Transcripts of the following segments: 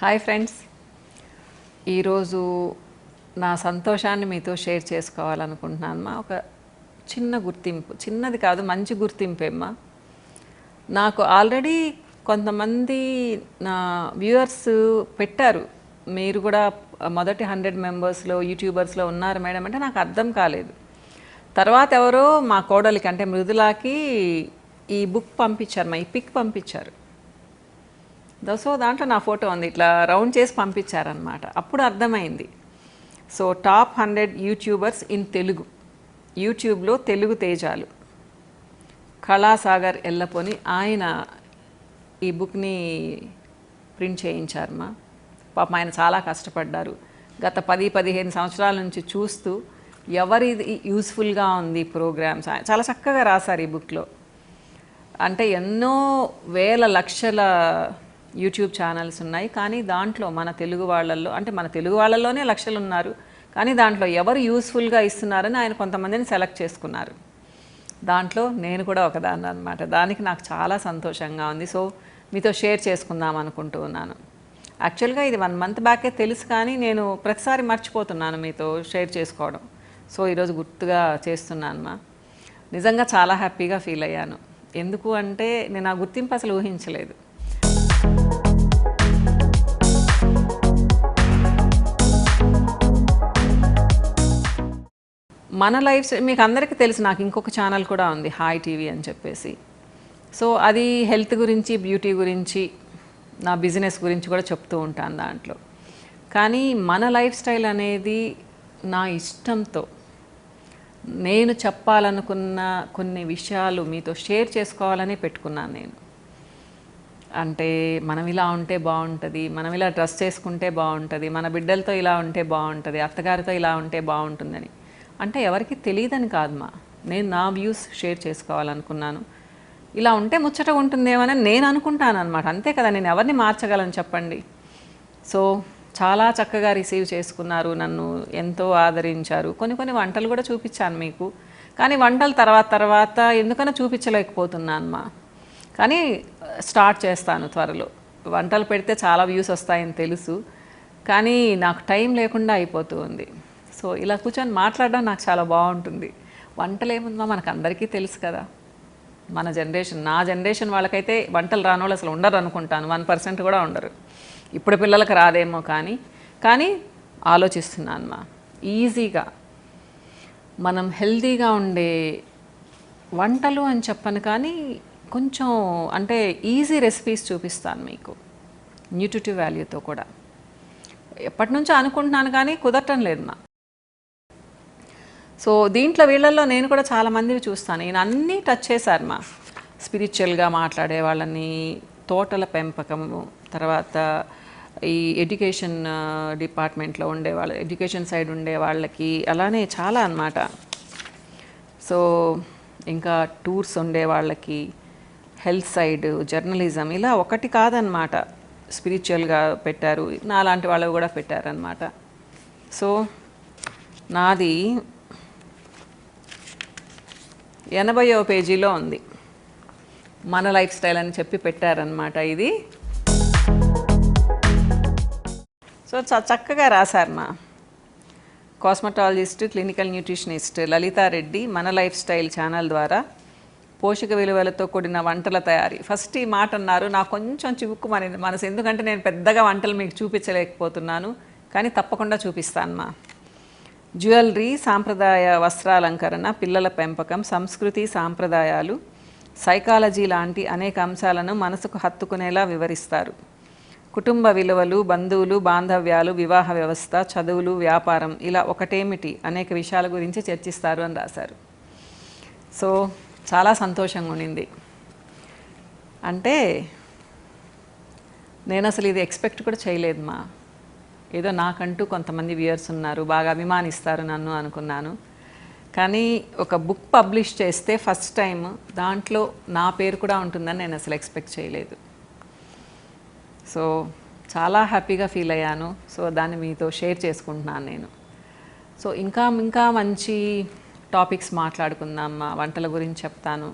Hi friends, ఈరోజు నా సంతోషాన్ని మీతో షేర్ చేసుకోవాలనుకుంటున్నాను. ఒక చిన్న గుర్తింపు, చిన్నది కాదు మంచి గుర్తింపేమ్మా. నాకు ఆల్రెడీ కొంతమంది నా వ్యూవర్స్ పెట్టారు, మీరు కూడా మొదటి 100 మెంబర్స్లో యూట్యూబర్స్లో ఉన్నారు మేడం అంటే నాకు అర్థం కాలేదు. తర్వాత ఎవరో మా కోడలికి అంటే మృదులాకి ఈ బుక్ పంపించారు, ఈ పిక్ పంపించారు. సో దాంట్లో నా ఫోటో ఉంది, ఇట్లా రౌండ్ చేసి పంపించారనమాట. అప్పుడు అర్థమైంది. So top 100 YouTubers in Telugu, యూట్యూబ్లో తెలుగు తేజాలు కళాసాగర్ ఎల్లపోని ఆయన ఈ బుక్ని ప్రింట్ చేయించారమ్మా. పాపం ఆయన చాలా కష్టపడ్డారు. గత 10-15 సంవత్సరాల నుంచి చూస్తూ ఎవరిది యూస్ఫుల్గా ఉంది ప్రోగ్రామ్స్ చాలా చక్కగా రాశారు ఈ బుక్లో. అంటే ఎన్నో వేల లక్షల యూట్యూబ్ ఛానల్స్ ఉన్నాయి, కానీ దాంట్లో మన తెలుగు వాళ్ళల్లో అంటే మన తెలుగు వాళ్ళల్లోనే లక్షలు ఉన్నారు, కానీ దాంట్లో ఎవరు యూస్ఫుల్గా ఇస్తున్నారని ఆయన కొంతమందిని సెలెక్ట్ చేసుకున్నారు. దాంట్లో నేను కూడా ఒకదాన్ని అనమాట. దానికి నాకు చాలా సంతోషంగా ఉంది. సో మీతో షేర్ చేసుకుందాం అనుకుంటూ ఉన్నాను. యాక్చువల్గా ఇది 1 మంత్ బ్యాకే తెలుసు, కానీ నేను ప్రతిసారి మర్చిపోతున్నాను మీతో షేర్ చేసుకోవడం. సో ఈరోజు గుర్తుగా చేస్తున్నానమ్మా. నిజంగా చాలా హ్యాపీగా ఫీల్ అయ్యాను. ఎందుకు అంటే నేను ఆ గుర్తింపు అసలు ఊహించలేదు. మన లైఫ్ స్టైల్ మీకు అందరికీ తెలుసు. నాకు ఇంకొక ఛానల్ కూడా ఉంది, హాయ్ టీవీ అని చెప్పేసి. సో అది హెల్త్ గురించి, బ్యూటీ గురించి, నా బిజినెస్ గురించి కూడా చెప్తూ ఉంటాను దాంట్లో. కానీ మన లైఫ్ స్టైల్ అనేది నా ఇష్టంతో నేను చెప్పాలనుకున్న కొన్ని విషయాలు మీతో షేర్ చేసుకోవాలని పెట్టుకున్నాను నేను. అంటే మనం ఇలా ఉంటే బాగుంటుంది, మనం ఇలా డ్రెస్ చేసుకుంటే బాగుంటుంది, మన బిడ్డలతో ఇలా ఉంటే బాగుంటుంది, అత్తగారితో ఇలా ఉంటే బాగుంటుందని. అంటే ఎవరికి తెలియదని కాదమ్మా, నేను నా వ్యూస్ షేర్ చేసుకోవాలనుకున్నాను. ఇలా ఉంటే ముచ్చట ఉంటుందేమని నేను అనుకుంటాను అనమాట. అంతే కదా, నేను ఎవరిని మార్చగలను చెప్పండి. సో చాలా చక్కగా రిసీవ్ చేసుకున్నారు, నన్ను ఎంతో ఆదరించారు. కొన్ని వంటలు కూడా చూపించాను మీకు, కానీ వంటలు తర్వాత ఎందుకన్నా చూపించలేకపోతున్నానమ్మా. కానీ స్టార్ట్ చేస్తాను త్వరలో. వంటలు పెడితే చాలా వ్యూస్ వస్తాయని తెలుసు, కానీ నాకు టైం లేకుండా అయిపోతూ ఉంది. సో ఇలా కూర్చొని మాట్లాడడం నాకు చాలా బాగుంటుంది. వంటలు ఏముందో మనకు అందరికీ తెలుసు కదా. మన జనరేషన్, నా జనరేషన్ వాళ్ళకైతే వంటలు రాని వాళ్ళు అసలు ఉండరు అనుకుంటాను. 1% కూడా ఉండరు. ఇప్పుడు పిల్లలకు రాదేమో, కానీ ఆలోచిస్తున్నాను మా ఈజీగా మనం హెల్తీగా ఉండే వంటలు అని చెప్పను, కానీ కొంచెం అంటే ఈజీ రెసిపీస్ చూపిస్తాను మీకు, న్యూట్రిటివ్ వాల్యూతో కూడా. ఎప్పటి నుంచో అనుకుంటున్నాను కానీ కుదరటం లేదు మా. సో దీంట్లో వీళ్ళల్లో నేను కూడా చాలామందిని చూస్తాను. నేను అన్నీ టచ్ చేశారు మా. స్పిరిచువల్గా మాట్లాడే వాళ్ళని, తోటల పెంపకము, తర్వాత ఈ ఎడ్యుకేషన్ డిపార్ట్మెంట్లో ఉండేవాళ్ళు, ఎడ్యుకేషన్ సైడ్ ఉండే వాళ్ళకి, అలానే చాలా అన్నమాట. సో ఇంకా టూర్స్ ఉండే వాళ్ళకి, హెల్త్ సైడ్, జర్నలిజం, ఇలా ఒకటి కాదనమాట. స్పిరిచువల్గా పెట్టారు, నాలాంటి వాళ్ళు కూడా పెట్టారనమాట. సో నాది 80వ పేజీలో ఉంది, మన లైఫ్ స్టైల్ అని చెప్పి పెట్టారనమాట ఇది. సో చక్కగా రాశారు మా. కాస్మెటాలజిస్ట్, క్లినికల్ న్యూట్రిషనిస్ట్ లలితారెడ్డి మన లైఫ్ స్టైల్ ఛానల్ ద్వారా పోషక విలువలతో కూడిన వంటల తయారీ. ఫస్ట్ ఈ మాట అన్నారు, నాకు కొంచెం చివుక్కుమని మనసు. ఎందుకంటే నేను పెద్దగా వంటలు మీకు చూపించలేకపోతున్నాను, కానీ తప్పకుండా చూపిస్తాను మా. జ్యువెలరీ, సాంప్రదాయ వస్త్రాలంకరణ, పిల్లల పెంపకం, సంస్కృతి, సాంప్రదాయాలు, సైకాలజీ లాంటి అనేక అంశాలను మనసుకు హత్తుకునేలా వివరిస్తారు. కుటుంబ విలువలు, బంధువులు, బాంధవ్యాలు, వివాహ వ్యవస్థ, చదువులు, వ్యాపారం, ఇలా ఒకటేమిటి అనేక విషయాల గురించి చర్చిస్తారు అని రాశారు. సో చాలా సంతోషంగా ఉండింది. అంటే నేను అసలు ఇది ఎక్స్పెక్ట్ కూడా చేయలేదు మా. ఏదో నాకంటూ కొంతమంది వ్యూయర్స్ ఉన్నారు, బాగా అభిమానిస్తారు నన్ను అనుకున్నాను. కానీ ఒక బుక్ పబ్లిష్ చేస్తే ఫస్ట్ టైం దాంట్లో నా పేరు కూడా ఉంటుందని నేను అసలు ఎక్స్పెక్ట్ చేయలేదు. సో చాలా హ్యాపీగా ఫీల్ అయ్యాను. సో దాన్ని మీతో షేర్ చేసుకుంటున్నాను నేను. సో ఇంకా మంచి టాపిక్స్ మాట్లాడుకుందాం, వంటల గురించి చెప్తాను.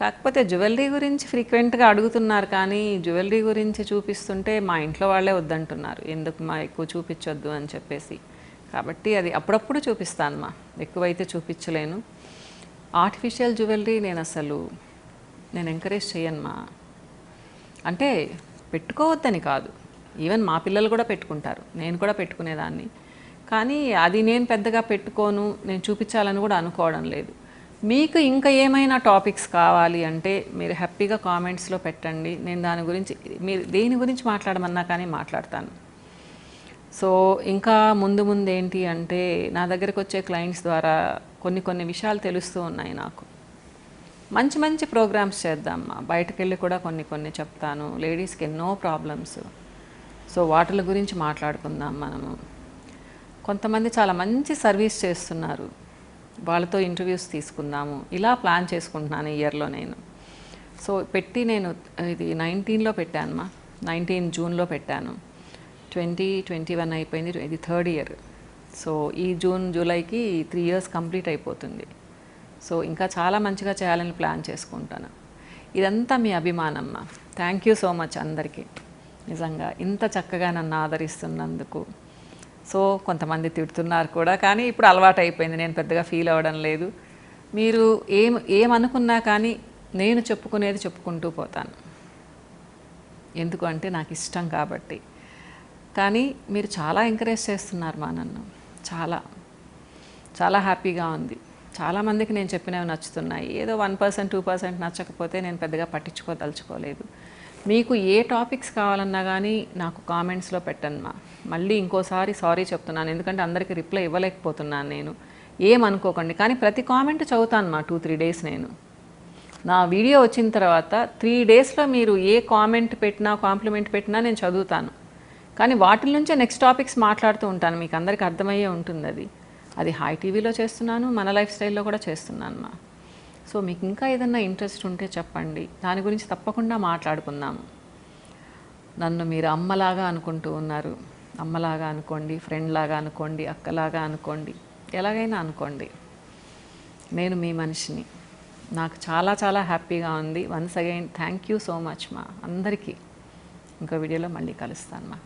కాకపోతే జ్యువెలరీ గురించి ఫ్రీక్వెంట్గా అడుగుతున్నారు, కానీ జ్యువెలరీ గురించి చూపిస్తుంటే మా ఇంట్లో వాళ్ళే వద్దంటున్నారు, ఎందుకు మా ఎక్కువ చూపించొద్దు అని చెప్పేసి. కాబట్టి అది అప్పుడప్పుడు చూపిస్తాను మా, ఎక్కువైతే చూపించలేను. ఆర్టిఫిషియల్ జ్యువెలరీ నేను ఎంకరేజ్ చేయను మా. అంటే పెట్టుకోవద్దని కాదు, ఈవెన్ మా పిల్లలు కూడా పెట్టుకుంటారు, నేను కూడా పెట్టుకునేదాన్ని. కానీ అది నేను పెద్దగా పెట్టుకోను, నేను చూపించాలని కూడా అనుకోవడం లేదు. మీకు ఇంకా ఏమైనా టాపిక్స్ కావాలి అంటే మీరు హ్యాపీగా కామెంట్స్లో పెట్టండి, నేను దాని గురించి, మీరు దేని గురించి మాట్లాడమన్నా కానీ మాట్లాడతాను. సో ఇంకా ముందు ఏంటి అంటే, నా దగ్గరకు వచ్చే క్లయింట్స్ ద్వారా కొన్ని విషయాలు తెలుస్తూ ఉన్నాయి నాకు. మంచి మంచి ప్రోగ్రామ్స్ చేద్దామా, బయటకు వెళ్ళి కూడా కొన్ని చెప్తాను. లేడీస్కి ఎన్నో ప్రాబ్లమ్స్, సో వాటి గురించి మాట్లాడుకుందాం మనము. కొంతమంది చాలా మంచి సర్వీస్ చేస్తున్నారు, వాళ్ళతో ఇంటర్వ్యూస్ తీసుకుందాము, ఇలా ప్లాన్ చేసుకుంటున్నాను ఈ ఇయర్లో నేను. సో నేను ఇది 19లో పెట్టాను మా, 19 జూన్లో పెట్టాను. 2021 అయిపోయింది, ఇది 3rd ఇయర్. సో ఈ జూన్ జూలైకి 3 years కంప్లీట్ అయిపోతుంది. సో ఇంకా చాలా మంచిగా చేయాలని ప్లాన్ చేసుకుంటాను. ఇదంతా మీ అభిమానమ్మ. థ్యాంక్ యూ సో మచ్ అందరికీ, నిజంగా ఇంత చక్కగా నన్ను ఆదరిస్తున్నందుకు. సో కొంతమంది తిడుతున్నారు కూడా, కానీ ఇప్పుడు అలవాటు అయిపోయింది, నేను పెద్దగా ఫీల్ అవ్వడం లేదు. మీరు ఏమనుకున్నా కానీ నేను చెప్పుకునేది చెప్పుకుంటూ పోతాను, ఎందుకు అంటే నాకు ఇష్టం కాబట్టి. కానీ మీరు చాలా ఎంకరేజ్ చేస్తున్నారు మా నన్ను, చాలా చాలా హ్యాపీగా ఉంది. చాలామందికి నేను చెప్పినవి నచ్చుతున్నాయి, ఏదో 1% 2% నచ్చకపోతే నేను పెద్దగా పట్టించుకోదలుచుకోలేదు. మీకు ఏ టాపిక్స్ కావాలన్నా కానీ నాకు కామెంట్స్లో పెట్టండి మా. మళ్ళీ ఇంకోసారి సారీ చెప్తున్నాను, ఎందుకంటే అందరికీ రిప్లై ఇవ్వలేకపోతున్నాను నేను, ఏమనుకోకండి. కానీ ప్రతి కామెంట్ చదువుతాను మా 2-3 days. నేను నా వీడియో వచ్చిన తర్వాత 3 daysలో మీరు ఏ కామెంట్ పెట్టినా, కాంప్లిమెంట్ పెట్టినా నేను చదువుతాను. కానీ వాటి నుంచే నెక్స్ట్ టాపిక్స్ మాట్లాడుతూ ఉంటాను, మీకు అందరికీ అర్థమయ్యే ఉంటుంది. అది హాయ్ టీవీలో చేస్తున్నాను, మన లైఫ్ స్టైల్లో కూడా చేస్తున్నాను మా. సో మీకు ఇంకా ఏదన్నా ఇంట్రెస్ట్ ఉంటే చెప్పండి, దాని గురించి తప్పకుండా మాట్లాడుకుందాము. నన్ను మీరు అమ్మలాగా అనుకుంటూ ఉన్నారు, అమ్మలాగా అనుకోండి, ఫ్రెండ్ లాగా అనుకోండి, అక్కలాగా అనుకోండి, ఎలాగైనా అనుకోండి. నేను మీ మనిషిని, నాకు చాలా చాలా హ్యాపీగా ఉంది. Once again thank you so much మా అందరికీ. ఇంకో వీడియోలో మళ్ళీ కలుస్తాను మా.